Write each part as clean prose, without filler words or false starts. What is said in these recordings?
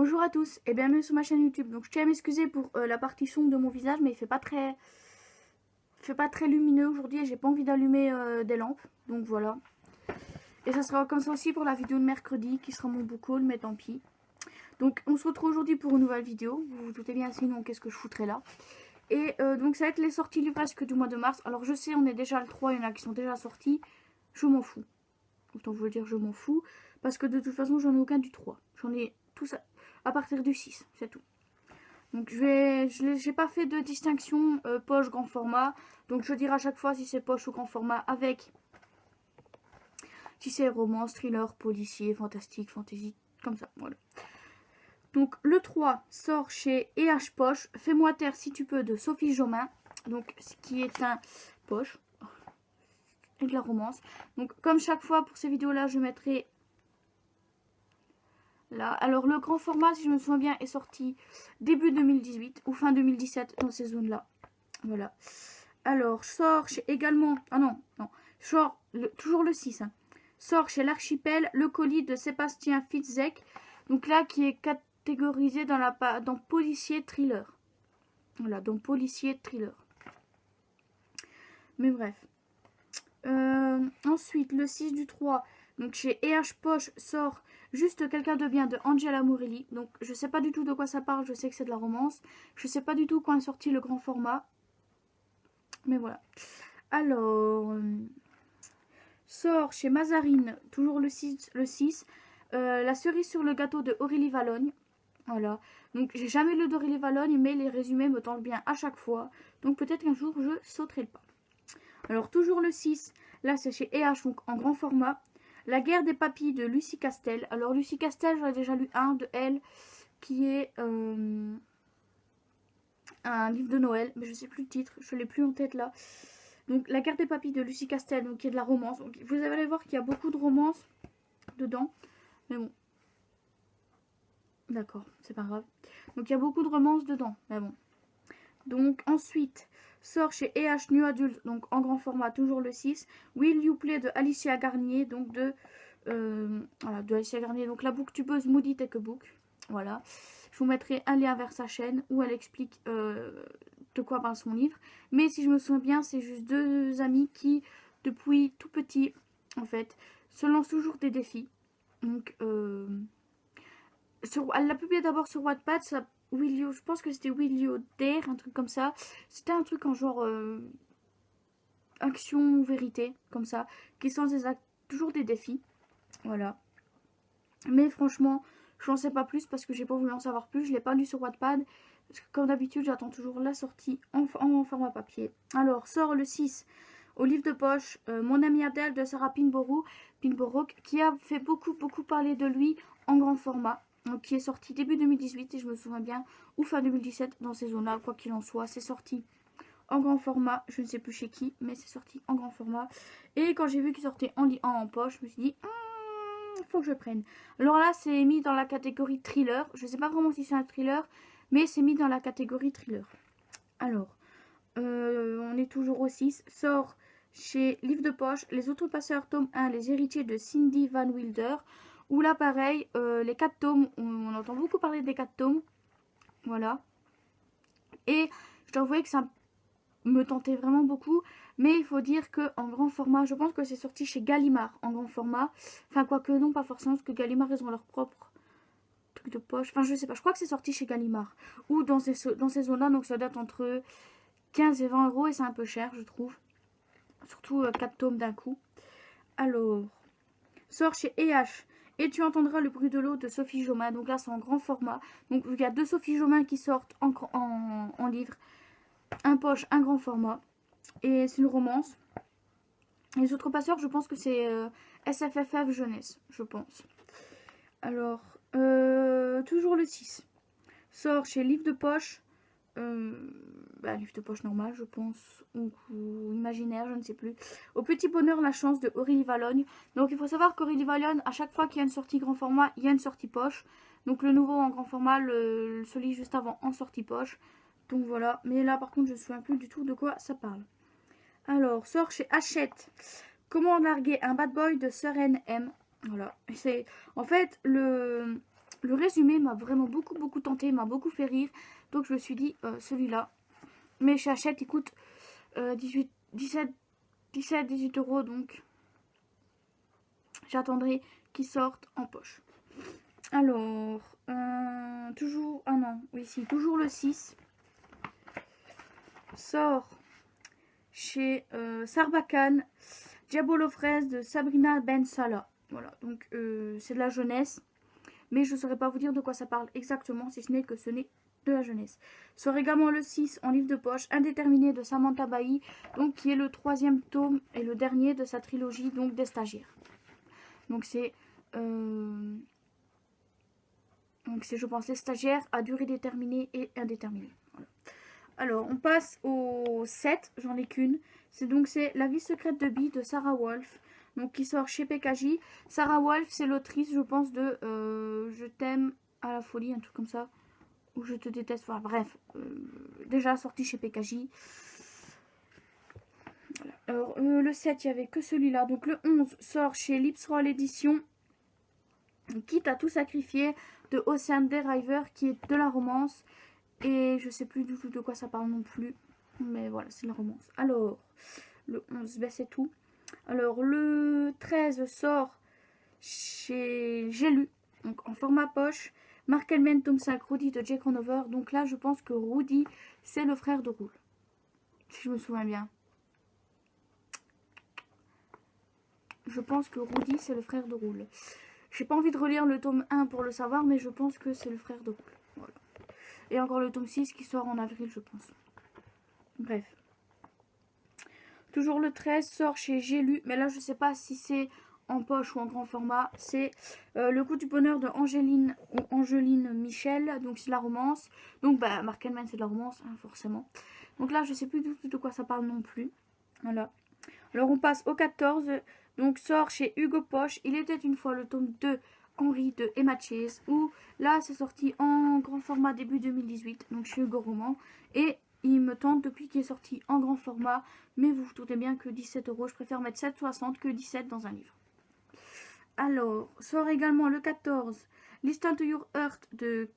Bonjour à tous et bienvenue sur ma chaîne YouTube. Donc je tiens à m'excuser pour la partie sombre de mon visage, mais il fait pas très lumineux aujourd'hui et j'ai pas envie d'allumer des lampes. Donc voilà. Et ça sera comme ça aussi pour la vidéo de mercredi qui sera mon book haul, mais tant pis. Donc on se retrouve aujourd'hui pour une nouvelle vidéo. Vous vous doutez bien, sinon qu'est-ce que je foutrais là. Et donc ça va être les sorties livresques du mois de mars. Alors je sais, on est déjà le 3, il y en a qui sont déjà sortis. Je m'en fous. Autant vous le dire, je m'en fous. Parce que de toute façon, j'en ai aucun du 3. J'en ai tous à partir du 6, c'est tout. Donc j'ai pas fait de distinction poche, grand format. Donc je dirai à chaque fois si c'est poche ou grand format avec. Si c'est romance, thriller, policier, fantastique, fantasy, comme ça, voilà. Donc le 3 sort chez EH Poche. Fais-moi taire si tu peux de Sophie Jomain. Donc ce qui est un poche. Et de la romance. Donc comme chaque fois pour ces vidéos là je mettrai là. Alors le grand format, si je me souviens bien, est sorti début 2018 ou fin 2017 dans ces zones là. Voilà. Alors sort chez également, ah non, sort toujours le 6 hein. Sort chez l'Archipel le colis de Sébastien Fitzek. Donc là qui est catégorisé dans policier thriller. Voilà, dans policier thriller. Mais bref. Ensuite, le 6 du 3, donc chez EH Poche, sort Juste quelqu'un de bien de Angela Morelli. Donc je sais pas du tout de quoi ça parle, je sais que c'est de la romance. Je sais pas du tout quand est sorti le grand format. Mais voilà. Alors, sort chez Mazarine, toujours le 6, La cerise sur le gâteau de Aurélie Valogne. Voilà. Donc j'ai jamais lu d'Aurélie Valogne, mais les résumés me tentent bien à chaque fois. Donc peut-être qu'un jour je sauterai le pas. Alors toujours le 6, là c'est chez EH, donc en grand format. La guerre des papilles de Lucie Castel. Alors Lucie Castel, j'en ai déjà lu un de elle, qui est un livre de Noël, mais je sais plus le titre, je l'ai plus en tête là. Donc la guerre des papilles de Lucie Castel, donc qui est de la romance. Donc, vous allez voir qu'il y a beaucoup de romance dedans, mais bon. D'accord, c'est pas grave. Donc il y a beaucoup de romance dedans, mais bon. Donc ensuite, sort chez EH New Adult, donc en grand format, toujours le 6. Will You Play de Alicia Garnier, donc de Alicia Garnier. Donc la booktubeuse Moody Take a Book. Voilà. Je vous mettrai un lien vers sa chaîne où elle explique de quoi parle son livre. Mais si je me souviens bien, c'est juste deux amis qui, depuis tout petit, en fait, se lancent toujours des défis. Donc, elle l'a publié d'abord sur Wattpad, ça. Je pense que c'était Will You Dare, un truc comme ça. C'était un truc en genre action ou vérité, comme ça, qui sont toujours des défis. Voilà. Mais franchement, je n'en sais pas plus parce que j'ai pas voulu en savoir plus. Je l'ai pas lu sur Wattpad. Parce que comme d'habitude, j'attends toujours la sortie en format papier. Alors, sort le 6 au livre de poche, Mon ami Adèle de Sarah Pinborough, qui a fait beaucoup parler de lui en grand format. Donc, qui est sorti début 2018, si je me souviens bien, ou fin 2017, dans ces zones-là, quoi qu'il en soit. C'est sorti en grand format, je ne sais plus chez qui, mais c'est sorti en grand format. Et quand j'ai vu qu'il sortait en poche, je me suis dit, faut que je prenne. Alors là, c'est mis dans la catégorie thriller. Je ne sais pas vraiment si c'est un thriller, mais c'est mis dans la catégorie thriller. Alors, on est toujours au 6. Sort chez Livre de Poche, Les Autres Passeurs, tome 1, Les Héritiers de Cindy Van Wilder. Où là, pareil, les 4 tomes, on entend beaucoup parler des 4 tomes. Voilà. Et je dois avouer que ça me tentait vraiment beaucoup. Mais il faut dire qu'en grand format, je pense que c'est sorti chez Gallimard en grand format. Enfin, quoique non, pas forcément, parce que Gallimard, ils ont leur propre truc de poche. Enfin, je sais pas, je crois que c'est sorti chez Gallimard. Ou dans ces zones-là, donc ça date entre 15 et 20 € et c'est un peu cher, je trouve. Surtout 4 tomes d'un coup. Alors, sort chez EH. Et tu entendras le bruit de l'eau de Sophie Jomain. Donc là, c'est en grand format. Donc il y a 2 Sophie Jomain qui sortent en livre. Un poche, un grand format. Et c'est une romance. Et les autres passeurs, je pense que c'est SFFF jeunesse, je pense. Alors, toujours le 6. Sort chez Livre de Poche. Livre de poche normal, je pense, ou imaginaire, je ne sais plus. Au petit bonheur, la chance de Aurélie Valogne. Donc il faut savoir qu'Aurélie Valogne, à chaque fois qu'il y a une sortie grand format, il y a une sortie poche. Donc le nouveau en grand format, celui juste avant en sortie poche. Donc voilà, mais là par contre je ne me souviens plus du tout de quoi ça parle. Alors, sort chez Hachette. Comment larguer un bad boy de Seren M. Voilà, c'est en fait Le résumé m'a vraiment beaucoup tenté, m'a beaucoup fait rire. Donc je me suis dit, celui-là. Mais chez Hachette, il coûte 18 €. Donc j'attendrai qu'il sorte en poche. Alors, toujours... Ah non, oui, si, toujours le 6. Sort chez Sarbacane, Diabolo Fraise de Sabrina Ben Salah. Voilà, donc c'est de la jeunesse. Mais je ne saurais pas vous dire de quoi ça parle exactement, si ce n'est que ce n'est de la jeunesse. Sort également le 6 en livre de poche, Indéterminé de Samantha Bailly, donc qui est le 3e tome et le dernier de sa trilogie, donc des stagiaires. Donc c'est, je pense, les stagiaires à durée déterminée et indéterminée. Voilà. Alors, on passe au 7, j'en ai qu'une. C'est La vie secrète de Bee de Sarah Wolf. Donc qui sort chez PKJ. Sarah Wolf, c'est l'autrice, je pense, de Je t'aime à la folie, un truc comme ça. Ou Je te déteste, enfin bref. Déjà sorti chez PKJ. Voilà. Alors, le 7, il n'y avait que celui-là. Donc le 11 sort chez Lipsroll Édition. Quitte à tout sacrifier de Ocean Driver, qui est de la romance. Et je sais plus du tout de quoi ça parle non plus. Mais voilà, c'est la romance. Alors, le 11, ben c'est tout. Alors, le 13 sort chez J'ai lu, donc en format poche. Mark Elmen, tome 5, Rudy de Jake Ronover. Donc là, je pense que Rudy, c'est le frère de Roule. Si je me souviens bien. Je pense que Rudy, c'est le frère de Roule. J'ai pas envie de relire le tome 1 pour le savoir, mais je pense que c'est le frère de Roule. Voilà. Et encore le tome 6 qui sort en avril, je pense. Bref. Toujours le 13 sort chez J'ai lu, mais là je sais pas si c'est en poche ou en grand format. C'est Le goût du bonheur de Angéline ou Angeline Michel, donc c'est la romance. Donc bah Mark Elman c'est de la romance, hein, forcément. Donc là je sais plus du tout de quoi ça parle non plus. Voilà. Alors on passe au 14, donc sort chez Hugo Poche. Il était une fois le tome 2, Henri de Emma Chase, où là c'est sorti en grand format début 2018, donc chez Hugo Roman. Et il me tente depuis qu'il est sorti en grand format, mais vous vous doutez bien que 17 €, je préfère mettre 7,60 que 17 dans un livre. Alors, sort également le 14, Listen to Your Heart de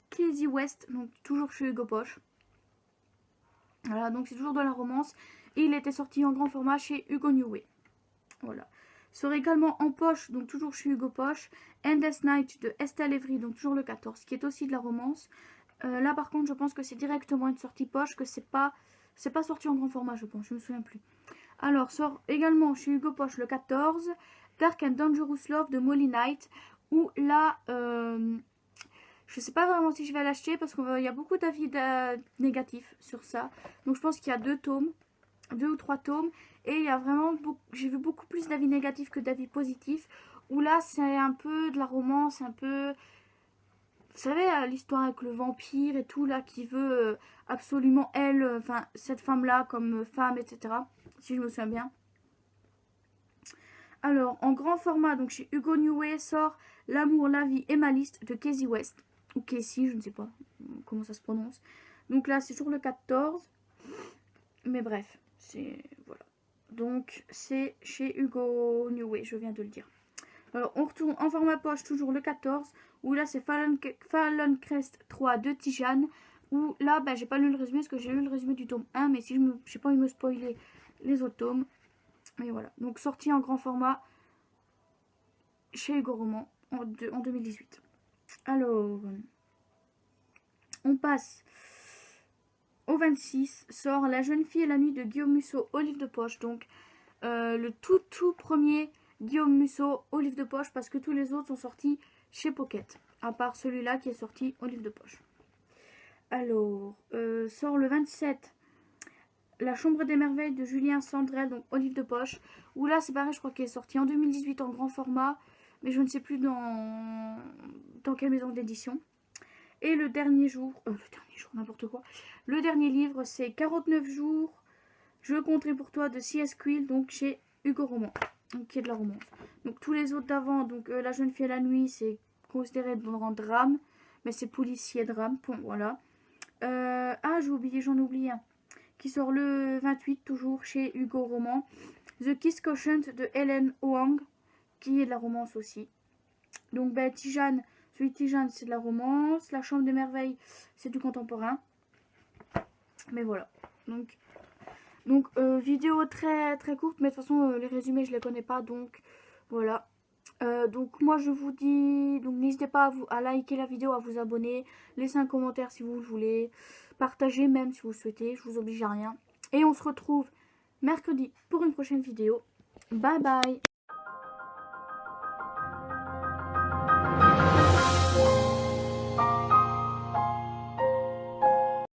Casey West, donc toujours chez Hugo Poche. Voilà, donc c'est toujours de la romance. Et il était sorti en grand format chez Hugo Newway. Voilà. Sort également en poche, donc toujours chez Hugo Poche, Endless Night de Estelle Evry, donc toujours le 14, qui est aussi de la romance. Là par contre je pense que c'est directement une sortie poche, que c'est pas sorti en grand format, je pense, je me souviens plus. Alors sort également chez Hugo Poche le 14, Dark and Dangerous Love de Molly Knight, où là je sais pas vraiment si je vais l'acheter parce qu'il y a beaucoup d'avis négatifs sur ça. Donc je pense qu'il y a 2 ou 3 tomes, et il y a vraiment j'ai vu beaucoup plus d'avis négatifs que d'avis positifs, où là c'est un peu de la romance, un peu, vous savez, l'histoire avec le vampire et tout, là, qui veut absolument elle, enfin, cette femme-là comme femme, etc. Si je me souviens bien. Alors, en grand format, donc chez Hugo Newway, sort L'amour, la vie et ma liste de Casey West. Ou Casey, je ne sais pas comment ça se prononce. Donc là, c'est toujours le 14. Mais bref, c'est... voilà. Donc, c'est chez Hugo Newway, je viens de le dire. Alors, on retourne en format poche, toujours le 14, où là, c'est Fallon Crest 3 de Tijane, où là, bah, j'ai pas lu le résumé, parce que j'ai lu le résumé du tome 1, mais si j'ai pas envie de me spoiler les autres tomes. Et voilà, donc sorti en grand format chez Hugo Roman en 2018. Alors, on passe au 26, sort La jeune fille et la nuit de Guillaume Musso au livre de poche, donc le tout premier Guillaume Musso au livre de poche, parce que tous les autres sont sortis chez Pocket, à part celui-là qui est sorti au livre de poche. Alors, sort le 27, La chambre des merveilles de Julien Sandrel, donc au livre de poche, où là c'est pareil, je crois qu'il est sorti en 2018 en grand format, mais je ne sais plus dans quelle maison d'édition. Et le dernier jour, n'importe quoi, le dernier livre c'est 49 jours, Je compterai pour toi de C.S. Quill, donc chez Hugo Roman, donc qui est de la romance. Donc tous les autres d'avant, donc La jeune fille à la nuit, c'est considéré dans le drame, mais c'est policier drame, bon, voilà. J'en oublie un, qui sort le 28, toujours chez Hugo Roman. The Kiss Quotient de Helen Hoang, qui est de la romance aussi. Donc Tijane Celui de Tijane, c'est de la romance. La Chambre des Merveilles, c'est du contemporain. Mais voilà. Donc vidéo très très courte. Mais de toute façon, les résumés, je les connais pas. Donc, voilà. Donc moi je vous dis, donc n'hésitez pas à liker la vidéo, à vous abonner, laisser un commentaire si vous le voulez, partager même si vous le souhaitez, je vous oblige à rien. Et on se retrouve mercredi pour une prochaine vidéo. Bye bye.